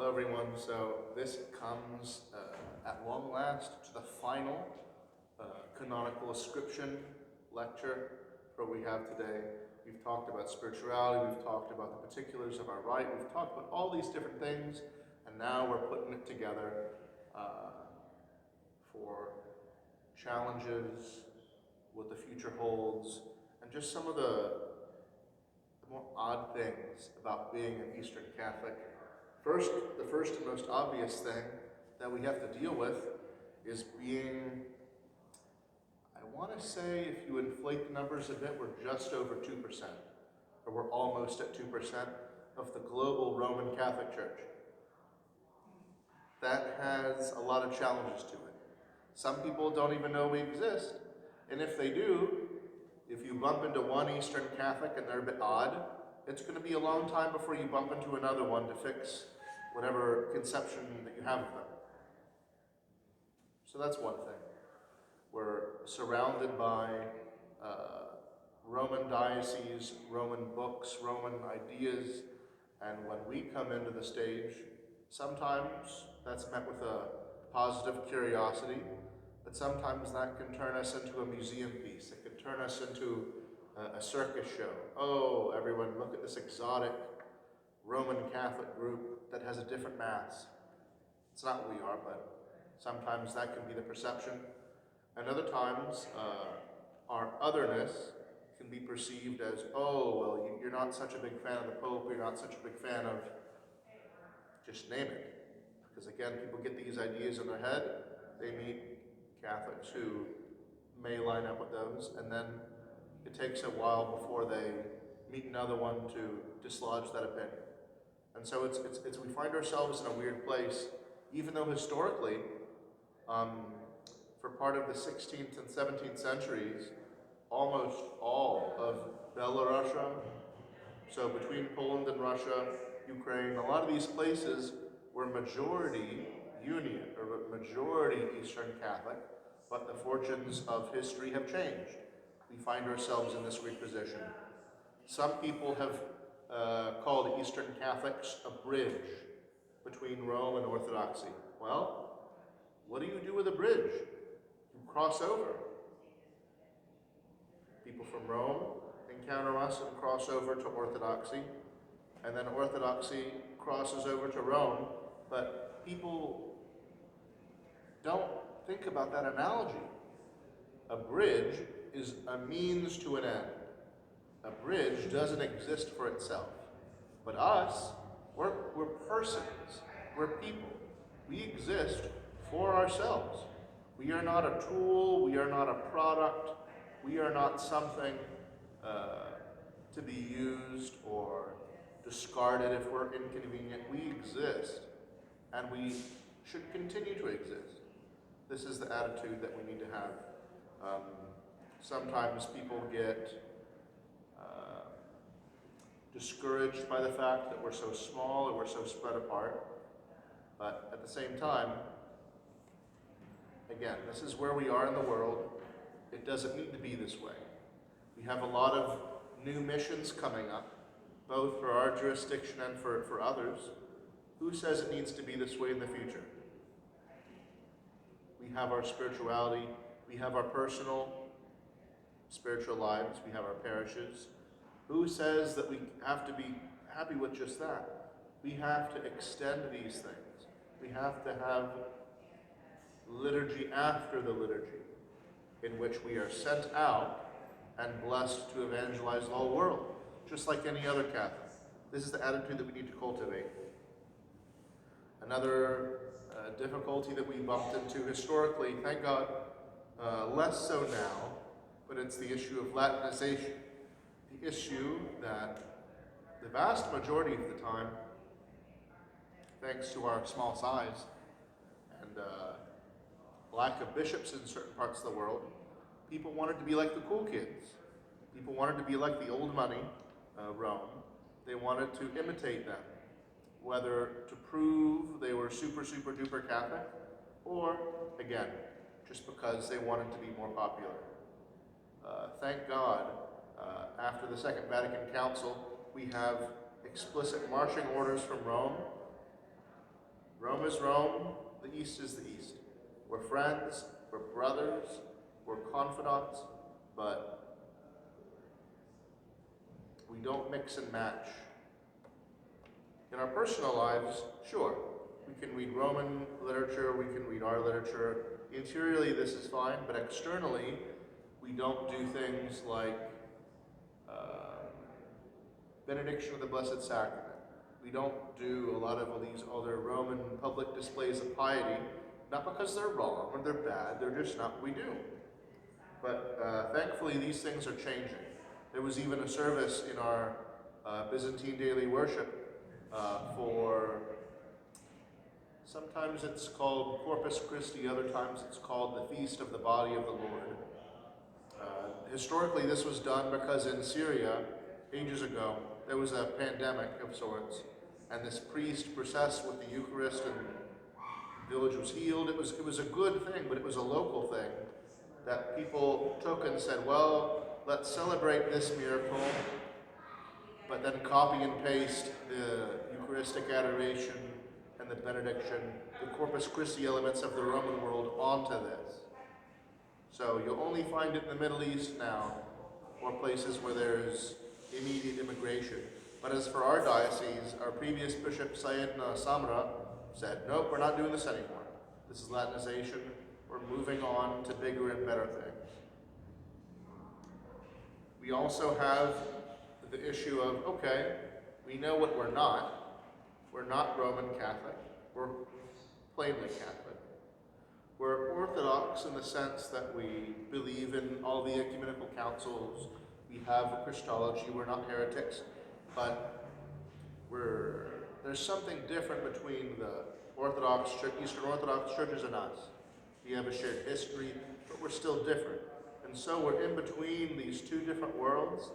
Hello everyone, so this comes at long last to the final canonical ascription lecture for what we have today. We've talked about spirituality, we've talked about the particulars of our rite, we've talked about all these different things, and now we're putting it together for challenges, what the future holds, and just some of the more odd things about being an Eastern Catholic. The first and most obvious thing that we have to deal with is being, I want to say, if you inflate the numbers a bit, we're just over 2%, or we're almost at 2% of the global Roman Catholic Church. That has a lot of challenges to it. Some people don't even know we exist, and if they do, if you bump into one Eastern Catholic and they're a bit odd, it's going to be a long time before you bump into another one to fix whatever conception that you have of them. So that's one thing. We're surrounded by Roman dioceses, Roman books, Roman ideas, and when we come into the stage, sometimes that's met with a positive curiosity, but sometimes that can turn us into a museum piece. It can turn us into a circus show. Oh, everyone, look at this exotic Roman Catholic group that has a different mass. It's not what we are, but sometimes that can be the perception. And other times, our otherness can be perceived as, oh, well, you're not such a big fan of the Pope, you're not such a big fan of, just name it. Because again, people get these ideas in their head, they meet Catholics who may line up with those, and then it takes a while before they meet another one to dislodge that opinion. And so it's we find ourselves in a weird place, even though historically, for part of the 16th and 17th centuries, almost all of Belarusia, so between Poland and Russia, Ukraine, a lot of these places were majority Union, or majority Eastern Catholic, but the fortunes of history have changed. We find ourselves in this weird position. Some people have called Eastern Catholics a bridge between Rome and Orthodoxy. Well, what do you do with a bridge? You cross over. People from Rome encounter us and cross over to Orthodoxy, and then Orthodoxy crosses over to Rome, but people don't think about that analogy. A bridge is a means to an end. A bridge doesn't exist for itself. But us, we're persons, we're people. We exist for ourselves. We are not a tool, we are not a product, we are not something to be used or discarded if we're inconvenient. We exist, and we should continue to exist. This is the attitude that we need to have. Sometimes people get discouraged by the fact that we're so small or we're so spread apart. But at the same time, again, this is where we are in the world. It doesn't need to be this way. We have a lot of new missions coming up, both for our jurisdiction and for others. Who says it needs to be this way in the future? We have our spirituality, we have our personal spiritual lives, we have our parishes. Who says that we have to be happy with just that? We have to extend these things. We have to have liturgy after the liturgy, in which we are sent out and blessed to evangelize the whole world, just like any other Catholic. This is the attitude that we need to cultivate. Another difficulty that we bumped into historically, thank God, less so now, but it's the issue of Latinization. The issue that the vast majority of the time, thanks to our small size and lack of bishops in certain parts of the world, people wanted to be like the cool kids. People wanted to be like the old money, Rome. They wanted to imitate them, whether to prove they were super, super duper Catholic, or, again, just because they wanted to be more popular. Thank God, after the Second Vatican Council, we have explicit marching orders from Rome Rome is Rome, the East is the East. We're friends, we're brothers, we're confidants, but we don't mix and match. In our personal lives, sure, we can read Roman literature, we can read our literature. Interiorly, this is fine, but externally, we don't do things like benediction of the Blessed Sacrament. We don't do a lot of these other Roman public displays of piety, not because they're wrong or they're bad, they're just not what we do. But thankfully, these things are changing. There was even a service in our Byzantine daily worship for, sometimes it's called Corpus Christi, other times it's called the Feast of the Body of the Lord. Historically, this was done because in Syria, ages ago, there was a pandemic of sorts, and this priest processed with the Eucharist, and the village was healed. It was a good thing, but it was a local thing that people took and said, well, let's celebrate this miracle, but then copy and paste the Eucharistic adoration and the benediction, the Corpus Christi elements of the Roman world onto this. So you'll only find it in the Middle East now, or places where there's immediate immigration. But as for our diocese, our previous bishop, Sayyidna Samra, said, nope, we're not doing this anymore. This is Latinization. We're moving on to bigger and better things. We also have the issue of, okay, we know what we're not. We're not Roman Catholic. We're plainly Catholic. We're Orthodox in the sense that we believe in all the ecumenical councils. We have Christology. We're not heretics. But there's something different between the Orthodox Church, Eastern Orthodox churches and us. We have a shared history, but we're still different. And so we're in between these two different worlds,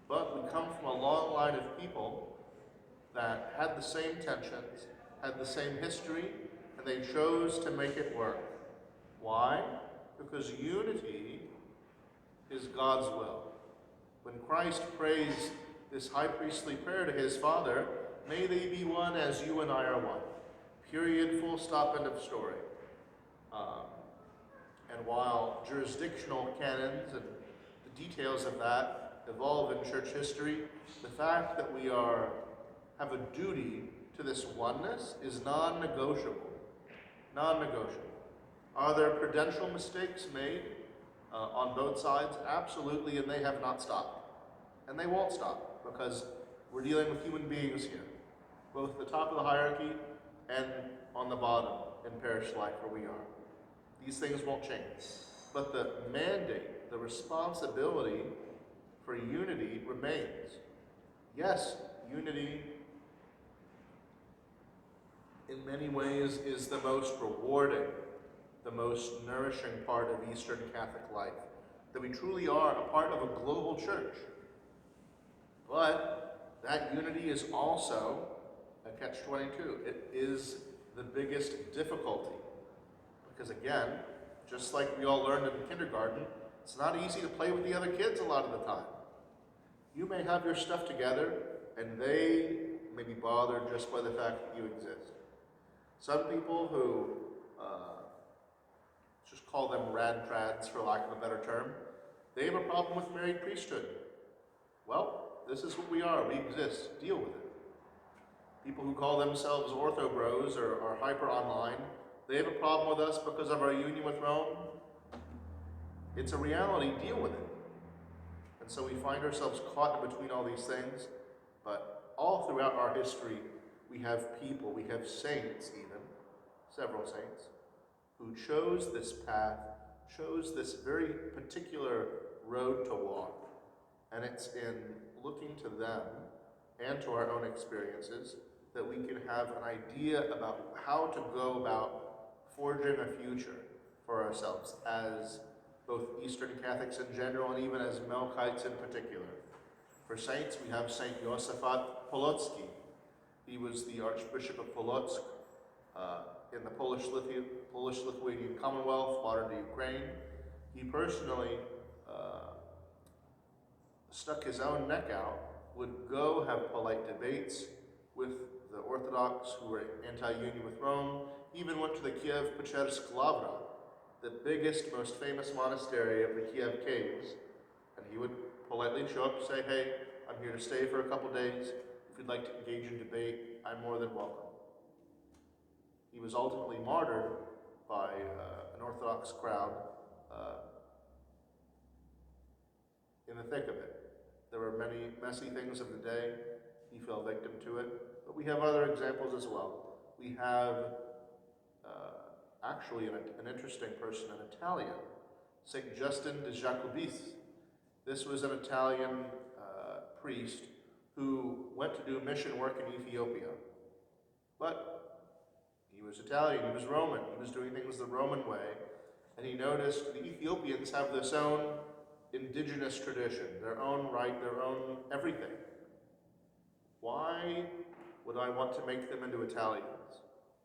but we come from a long line of people that had the same tensions, had the same history, and they chose to make it work. Why? Because unity is God's will. When Christ prays this high priestly prayer to his Father, may they be one as you and I are one. Period, full stop, end of story. And while jurisdictional canons and the details of that evolve in church history, the fact that we have a duty to this oneness is non-negotiable. Non-negotiable. Are there prudential mistakes made on both sides? Absolutely, and they have not stopped. And they won't stop, because we're dealing with human beings here, both at the top of the hierarchy and on the bottom in parish life where we are. These things won't change. But the mandate, the responsibility for unity remains. Yes, unity in many ways is the most rewarding, the most nourishing part of Eastern Catholic life. That we truly are a part of a global church. But that unity is also a catch-22. It is the biggest difficulty. Because again, just like we all learned in kindergarten, it's not easy to play with the other kids a lot of the time. You may have your stuff together, and they may be bothered just by the fact that you exist. Some people who, just call them rad-trads for lack of a better term, they have a problem with married priesthood. Well, this is what we are. We exist. Deal with it. People who call themselves ortho-bros or are hyper-online, they have a problem with us because of our union with Rome. It's a reality. Deal with it. And so we find ourselves caught in between all these things. But all throughout our history, we have people, we have saints even, several saints, who chose this path, chose this very particular road to walk. And it's in looking to them and to our own experiences that we can have an idea about how to go about forging a future for ourselves as both Eastern Catholics in general and even as Melkites in particular. For saints, we have Saint Josaphat Polocki. He was the Archbishop of Polotsk in the Polish-Lithuanian Commonwealth, modern-day Ukraine. He personally stuck his own neck out, would go have polite debates with the Orthodox who were anti-union with Rome, even went to the Kiev-Pechersk Lavra, the biggest, most famous monastery of the Kiev caves, and he would politely show up and say, hey, I'm here to stay for a couple days. If you'd like to engage in debate, I'm more than welcome. He was ultimately martyred by an Orthodox crowd in the thick of it. There were many messy things of the day. He fell victim to it. But we have other examples as well. We have actually an interesting person, an Italian, St. Justin de Jacobis. This was an Italian priest who went to do mission work in Ethiopia. But he was Italian, he was Roman, he was doing things the Roman way, and he noticed the Ethiopians have this own indigenous tradition, their own rite, their own everything. Why would I want to make them into Italians?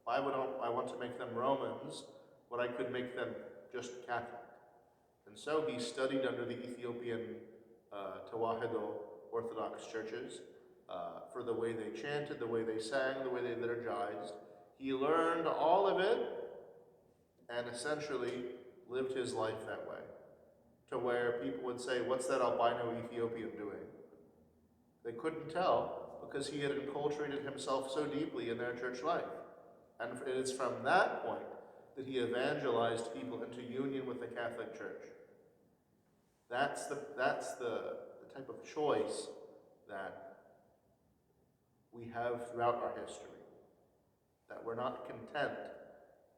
Why would I want to make them Romans when I could make them just Catholic? And so he studied under the Ethiopian Tewahedo Orthodox churches for the way they chanted, the way they sang, the way they liturgized. He learned all of it and essentially lived his life that way, to where people would say, what's that albino Ethiopian doing? They couldn't tell because he had enculturated himself so deeply in their church life. And it is from that point that he evangelized people into union with the Catholic Church. That's the type of choice that we have throughout our history. That we're not content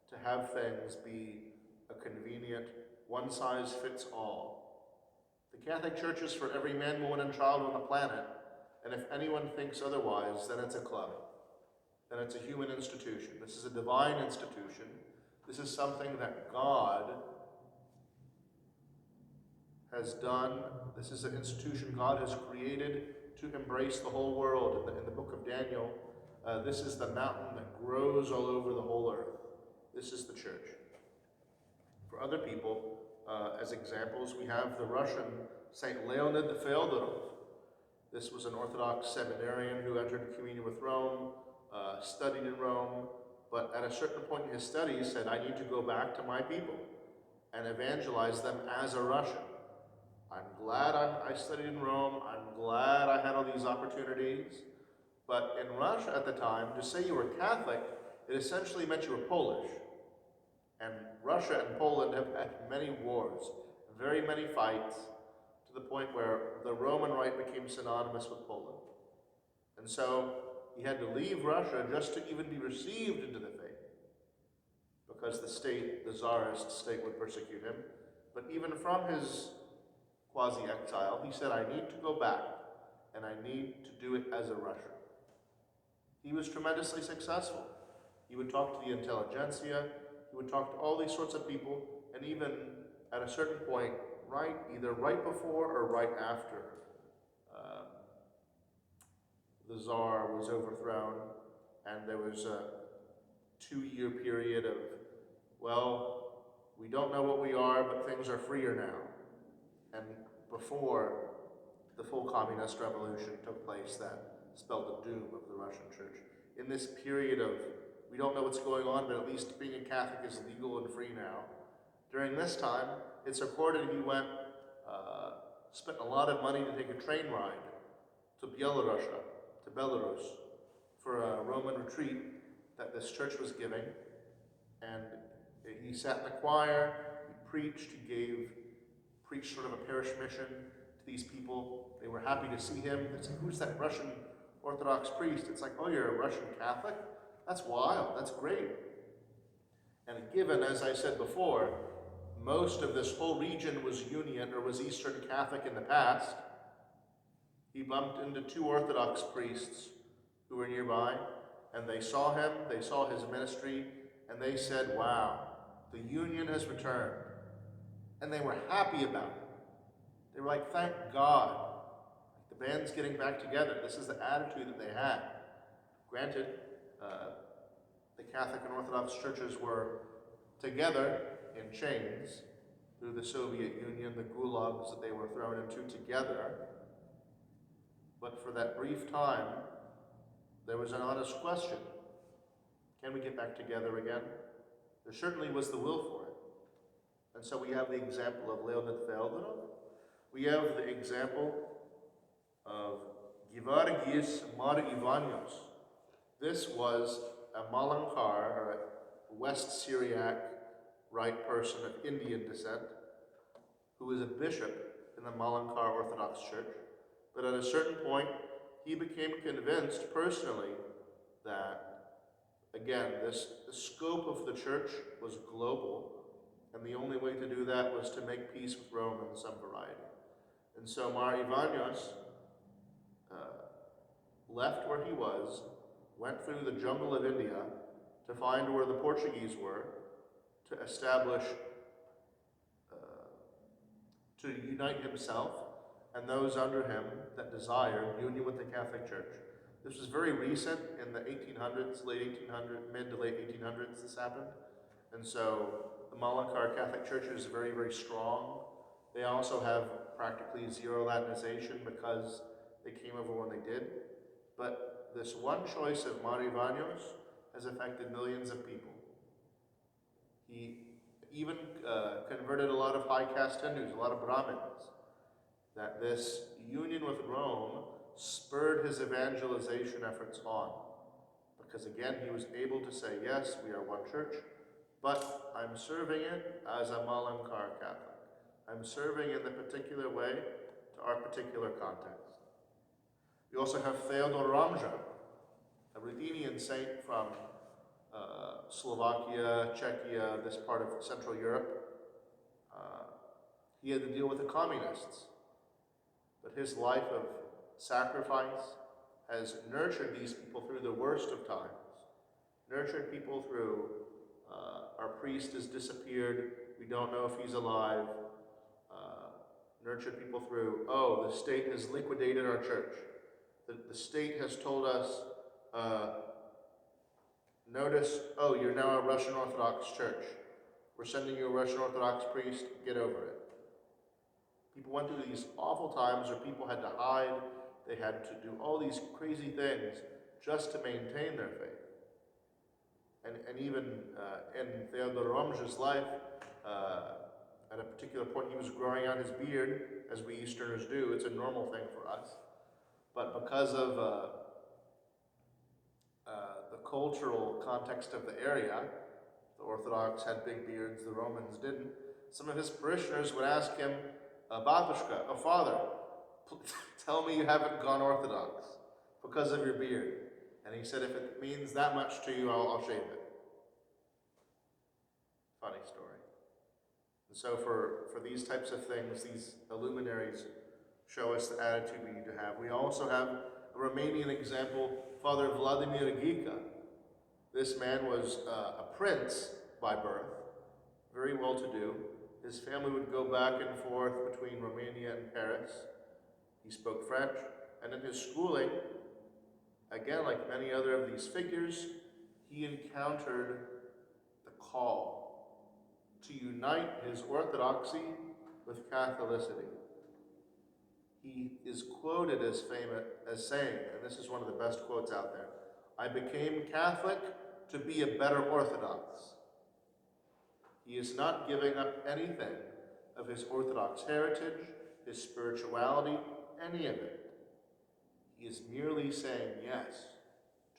to have things be a convenient one-size-fits-all. The Catholic Church is for every man, woman, and child on the planet, and if anyone thinks otherwise, then it's a club. Then it's a human institution. This is a divine institution. This is something that God has done. This is an institution God has created to embrace the whole world. In the book of Daniel, this is the mountain that grows all over the whole earth. This is the church. For other people, as examples, we have the Russian Saint Leonid Fyodorov. This was an Orthodox seminarian who entered communion with Rome, studied in Rome, but at a certain point in his studies said, I need to go back to my people and evangelize them as a Russian. I'm glad I studied in Rome. I'm glad I had all these opportunities. But in Russia at the time, to say you were Catholic, it essentially meant you were Polish. And Russia and Poland have had many wars, very many fights, to the point where the Roman Rite became synonymous with Poland. And so he had to leave Russia just to even be received into the faith, because the state, the Tsarist state, would persecute him. But even from his quasi-exile, he said, I need to go back, and I need to do it as a Russian. He was tremendously successful. He would talk to the intelligentsia, he would talk to all these sorts of people, and even at a certain point, either right before or right after the Tsar was overthrown, and there was a 2-year period of, well, we don't know what we are, but things are freer now. And before the full communist revolution took place that spelled the doom of the Russian church. In this period of, we don't know what's going on, but at least being a Catholic is legal and free now. During this time, it's recorded he went, spent a lot of money to take a train ride to Belarus, for a Roman retreat that this church was giving. And he sat in the choir, he preached sort of a parish mission to these people. They were happy to see him. They said, who's that Russian Orthodox priest? It's like, oh, you're a Russian Catholic? That's wild, that's great. And given, as I said before, most of this whole region was Union or was Eastern Catholic in the past, he bumped into 2 Orthodox priests who were nearby, and they saw him, they saw his ministry, and they said, wow, the Union has returned. And they were happy about it. They were like, thank God, the band's getting back together. This is the attitude that they had. Granted, the Catholic and Orthodox churches were together in chains through the Soviet Union, the gulags that they were thrown into together. But for that brief time, there was an honest question. Can we get back together again? There certainly was the will for it. And so we have the example of Leonid Feodorov. We have the example of Gevorgis Mar Ivanios. This was a Malankar, or a West Syriac rite person of Indian descent, who was a bishop in the Malankar Orthodox Church. But at a certain point, he became convinced personally that, again, the scope of the church was global, and the only way to do that was to make peace with Rome in some variety. And so Mar Ivanios left where he was, went through the jungle of India to find where the Portuguese were, to establish, to unite himself and those under him that desired union with the Catholic Church. This was very recent, in the 1800s, mid to late 1800s this happened. And so the Malankar Catholic Church is very, very strong. They also have practically zero Latinization because they came over when they did. But this one choice of Mar Ivanios has affected millions of people. He even converted a lot of high caste Hindus, a lot of Brahmins. That this union with Rome spurred his evangelization efforts on. Because again, he was able to say, yes, we are one church, but I'm serving it as a Malankar Catholic. I'm serving in the particular way to our particular context. We also have Theodor Ramja, a Ruthenian saint from Slovakia, Czechia, this part of Central Europe. He had to deal with the communists, but his life of sacrifice has nurtured these people through the worst of times, nurtured people through our priest has disappeared, we don't know if he's alive, nurtured people through, oh, the state has liquidated our church. The state has told us, notice, oh, you're now a Russian Orthodox church. We're sending you a Russian Orthodox priest, get over it. People went through these awful times where people had to hide, they had to do all these crazy things just to maintain their faith. And even in Theodor Ramja's life, at a particular point he was growing out his beard, as we Easterners do. It's a normal thing for us. But because of the cultural context of the area, the Orthodox had big beards, the Romans didn't. Some of his parishioners would ask him, Batushka, oh father, tell me you haven't gone Orthodox because of your beard. And he said, if it means that much to you, I'll shave it. Funny story. And so for these types of things, these luminaries show us the attitude we need to have. We also have a Romanian example, Father Vladimir Ghica. This man was a prince by birth, very well-to-do. His family would go back and forth between Romania and Paris. He spoke French, and in his schooling, again, like many other of these figures, he encountered the call to unite his orthodoxy with Catholicity. He is quoted as saying, and this is one of the best quotes out there, I became Catholic to be a better Orthodox. He is not giving up anything of his Orthodox heritage, his spirituality, any of it. He is merely saying yes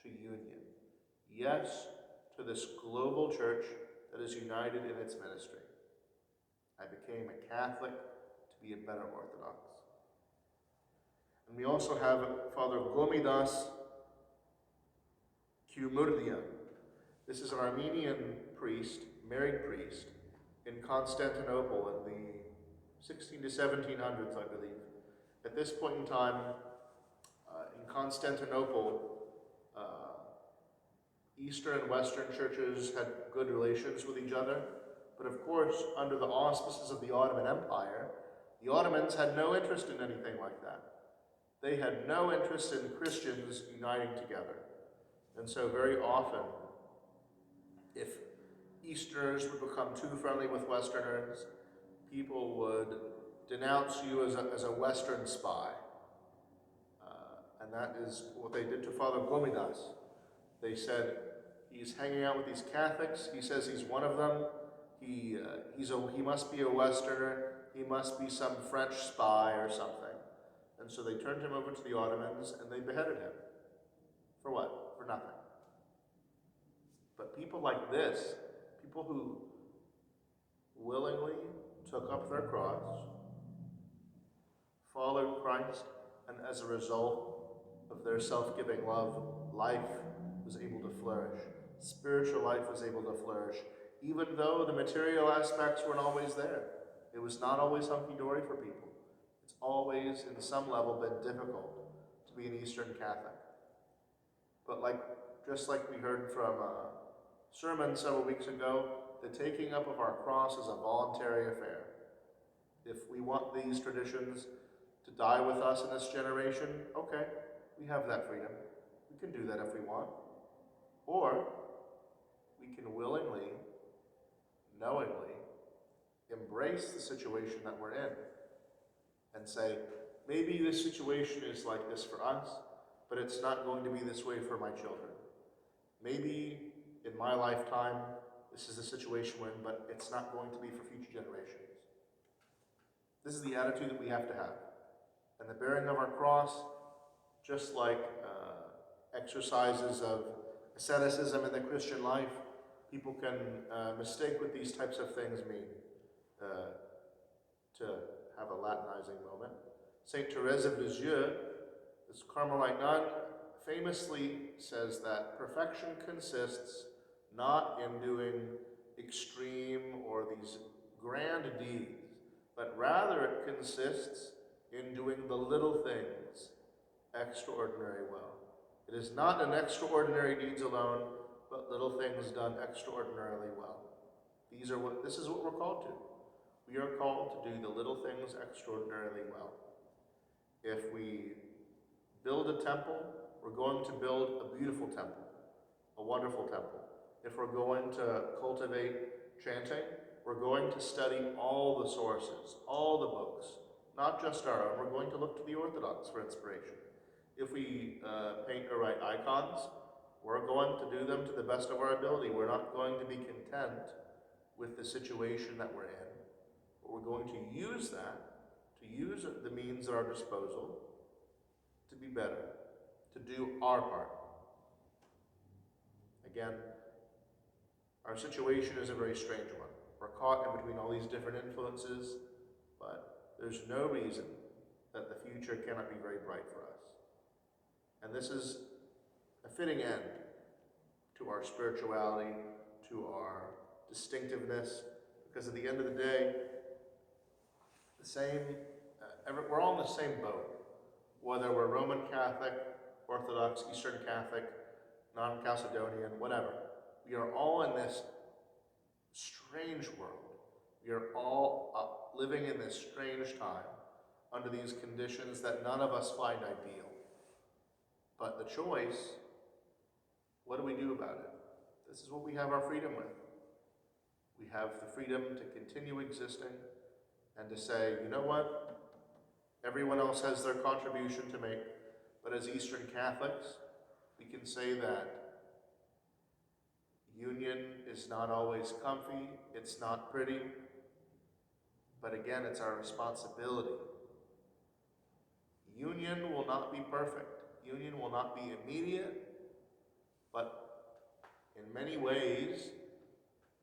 to union. Yes to this global church that is united in its ministry. I became a Catholic to be a better Orthodox. And we also have Father Gomidas Kumurdian. This is an Armenian priest, married priest, in Constantinople in the 16 to 1700s, I believe. At this point in time, in Constantinople, Eastern and Western churches had good relations with each other, but of course, under the auspices of the Ottoman Empire, the Ottomans had no interest in anything like that. They had no interest in Christians uniting together. And so very often, if Easterners would become too friendly with Westerners, people would denounce you as a Western spy. And that is what they did to Father Gomidas. They said, he's hanging out with these Catholics. He says he's one of them. He must be a Westerner. He must be some French spy or something. And so they turned him over to the Ottomans and they beheaded him. For what? For nothing. But people like this, people who willingly took up their cross, followed Christ, and as a result of their self-giving love, life was able to flourish. Spiritual life was able to flourish, even though the material aspects weren't always there. It was not always hunky-dory for people. It's always, in some level, been difficult to be an Eastern Catholic. But just like we heard from a sermon several weeks ago, the taking up of our cross is a voluntary affair. If we want these traditions to die with us in this generation, okay, we have that freedom. We can do that if we want. Or we can willingly, knowingly, embrace the situation that we're in and say, maybe this situation is like this for us, but it's not going to be this way for my children. Maybe in my lifetime, this is the situation we're in, but it's not going to be for future generations. This is the attitude that we have to have. And the bearing of our cross, just like exercises of asceticism in the Christian life, people can mistake what these types of things mean. To have a Latinizing moment, Saint Therese of Lisieux, this Carmelite nun, famously says that perfection consists not in doing extreme or these grand deeds, but rather it consists in doing the little things extraordinary well. It is not in extraordinary deeds alone, but little things done extraordinarily well. This is what we're called to. We are called to do the little things extraordinarily well. If we build a temple, we're going to build a beautiful temple, a wonderful temple. If we're going to cultivate chanting, we're going to study all the sources, all the books, not just our own. We're going to look to the Orthodox for inspiration. If we paint or write icons, we're going to do them to the best of our ability. We're not going to be content with the situation that we're in, but we're going to use the means at our disposal to be better, to do our part. Again, our situation is a very strange one. We're caught in between all these different influences, but there's no reason that the future cannot be very bright for us. And this is a fitting end to our spirituality, to our distinctiveness, because at the end of the day, we're all in the same boat, whether we're Roman Catholic, Orthodox, Eastern Catholic, non-Chalcedonian, whatever. We are all in this strange world. We are all living in this strange time under these conditions that none of us find ideal. But the choice, what do we do about it? This is what we have our freedom with. We have the freedom to continue existing and to say, you know what? Everyone else has their contribution to make, but as Eastern Catholics, we can say that union is not always comfy, it's not pretty, but again, it's our responsibility. Union will not be perfect. Union will not be immediate, but in many ways,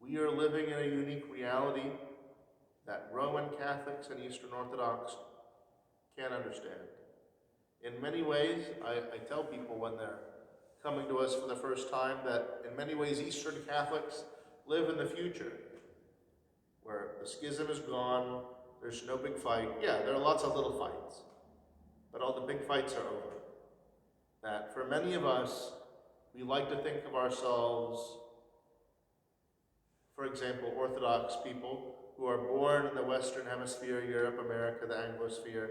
we are living in a unique reality that Roman Catholics and Eastern Orthodox can't understand. In many ways, I tell people when they're coming to us for the first time that in many ways Eastern Catholics live in the future, where the schism is gone, there's no big fight. Yeah, there are lots of little fights, but all the big fights are over. That for many of us, we like to think of ourselves, for example, Orthodox people who are born in the Western Hemisphere, Europe, America, the Anglosphere.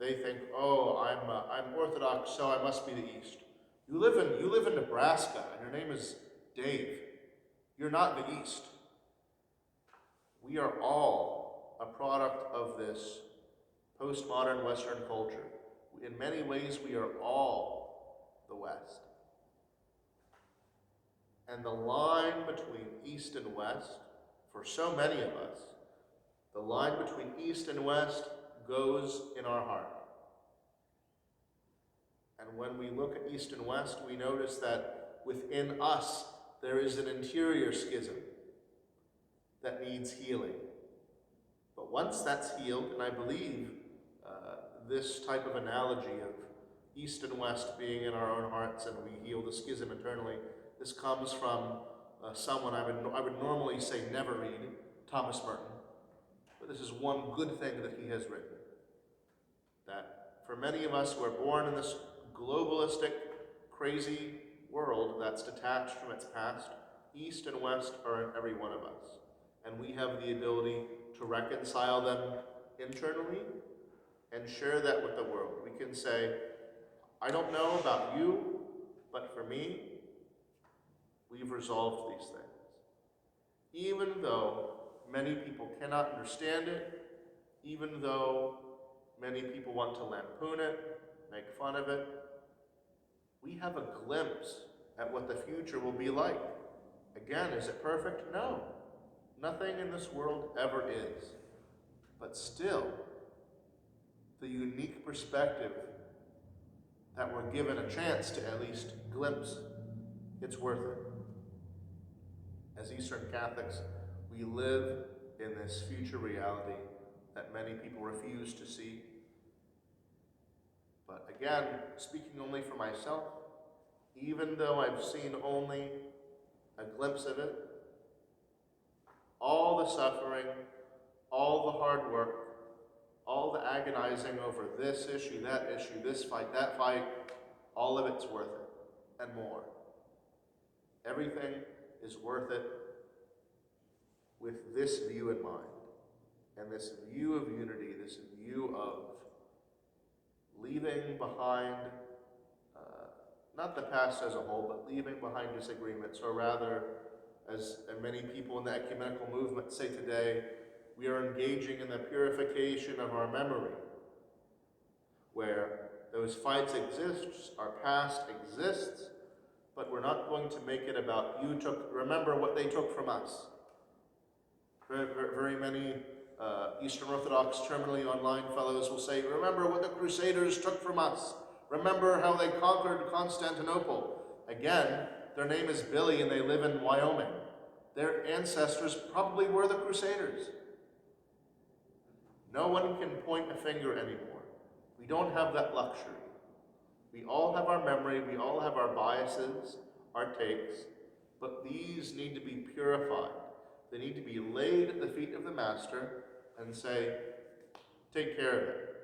They think, oh, I'm Orthodox, so I must be the East. You live in Nebraska, and your name is Dave. You're not the East. We are all a product of this postmodern Western culture. In many ways, we are all the West. And the line between East and West, for so many of us, the line between East and West goes in our heart. And when we look at East and West, we notice that within us there is an interior schism that needs healing. But once that's healed, and I believe this type of analogy of East and West being in our own hearts and we heal the schism internally, this comes from someone I would normally say never read, Thomas Merton. But this is one good thing that he has written. That for many of us who are born in this globalistic, crazy world that's detached from its past, East and West are in every one of us. And we have the ability to reconcile them internally and share that with the world. We can say, I don't know about you, but for me, we've resolved these things. Even though many people cannot understand it, even though many people want to lampoon it, make fun of it, we have a glimpse at what the future will be like. Again, is it perfect? No. Nothing in this world ever is. But still, the unique perspective that we're given a chance to at least glimpse, it's worth it. As Eastern Catholics, we live in this future reality that many people refuse to see. But again, speaking only for myself, even though I've seen only a glimpse of it, all the suffering, all the hard work, all the agonizing over this issue, this fight, that fight, all of it's worth it and more. Everything is worth it with this view in mind, and this view of unity, this view of leaving behind, not the past as a whole, but leaving behind disagreements, or rather, as many people in the ecumenical movement say today, we are engaging in the purification of our memory, where those fights exist, our past exists, but we're not going to make it about remember what they took from us. Very many Eastern Orthodox terminally online fellows will say, remember what the Crusaders took from us. Remember how they conquered Constantinople. Again, their name is Billy and they live in Wyoming. Their ancestors probably were the Crusaders. No one can point a finger anymore. We don't have that luxury. We all have our memory, we all have our biases, our takes, but these need to be purified. They need to be laid at the feet of the Master and say, take care of it.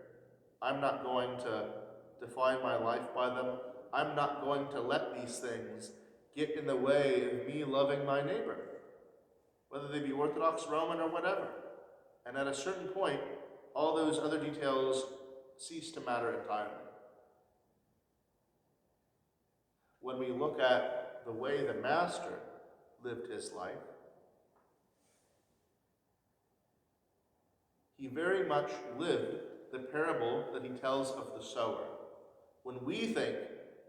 I'm not going to define my life by them. I'm not going to let these things get in the way of me loving my neighbor, whether they be Orthodox, Roman, or whatever. And at a certain point, all those other details cease to matter entirely. When we look at the way the Master lived his life, he very much lived the parable that he tells of the sower. When we think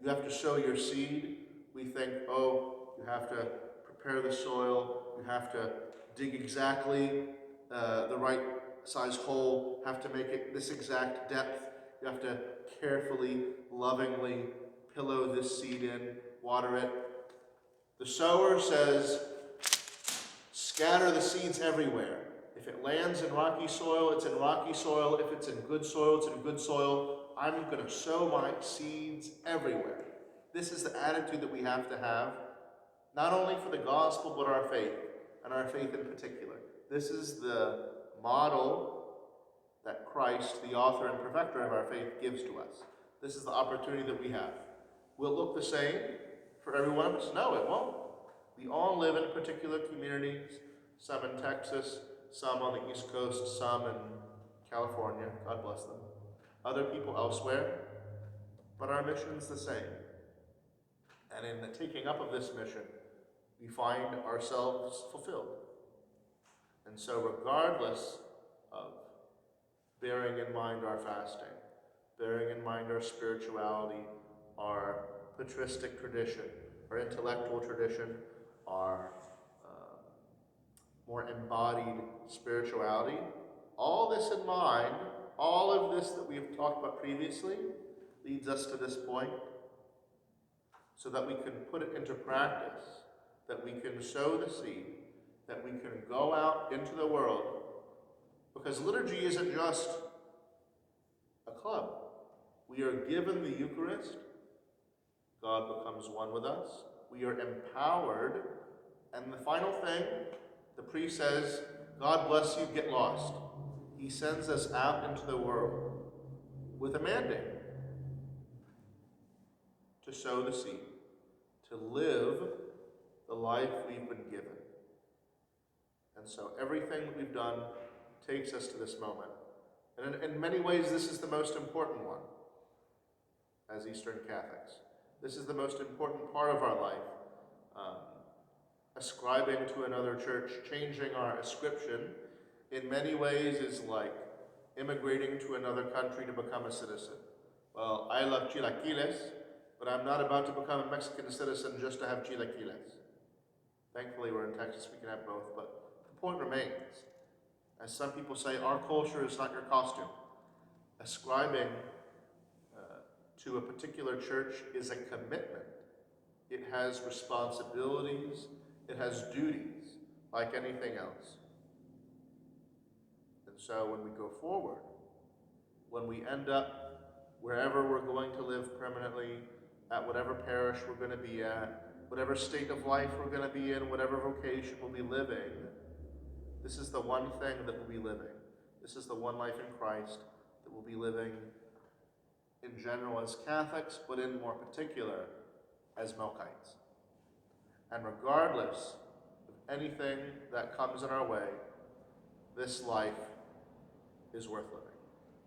you have to sow your seed, we think, oh, you have to prepare the soil, you have to dig exactly the right size hole, have to make it this exact depth, you have to carefully, lovingly pillow this seed in, water it. The sower says, scatter the seeds everywhere. If it lands in rocky soil, it's in rocky soil. If it's in good soil, it's in good soil. I'm going to sow my seeds everywhere. This is the attitude that we have to have, not only for the gospel, but our faith, and our faith in particular. This is the model that Christ, the author and perfecter of our faith, gives to us. This is the opportunity that we have. Will it look the same for every one of us? No, it won't. We all live in particular communities, some in Texas, some on the East Coast, some in California, God bless them, other people elsewhere, but our mission's the same. And in the taking up of this mission, we find ourselves fulfilled. And so regardless of bearing in mind our fasting, bearing in mind our spirituality, our patristic tradition, our intellectual tradition, our more embodied spirituality. All this in mind, all of this that we have talked about previously leads us to this point so that we can put it into practice, that we can sow the seed, that we can go out into the world. Because liturgy isn't just a club. We are given the Eucharist. God becomes one with us. We are empowered. And the final thing, the priest says, God bless you, get lost. He sends us out into the world with a mandate to sow the seed, to live the life we've been given. And so everything that we've done takes us to this moment. And in many ways, this is the most important one as Eastern Catholics. This is the most important part of our life. Ascribing to another church, changing our ascription, in many ways is like immigrating to another country to become a citizen. Well, I love chilaquiles, but I'm not about to become a Mexican citizen just to have chilaquiles. Thankfully, we're in Texas, we can have both, but the point remains. As some people say, our culture is not your costume. Ascribing to a particular church is a commitment. It has responsibilities, it has duties, like anything else. And so when we go forward, when we end up wherever we're going to live permanently, at whatever parish we're going to be at, whatever state of life we're going to be in, whatever vocation we'll be living, this is the one thing that we'll be living. This is the one life in Christ that we'll be living in general as Catholics, but in more particular as Melkites. And regardless of anything that comes in our way, this life is worth living.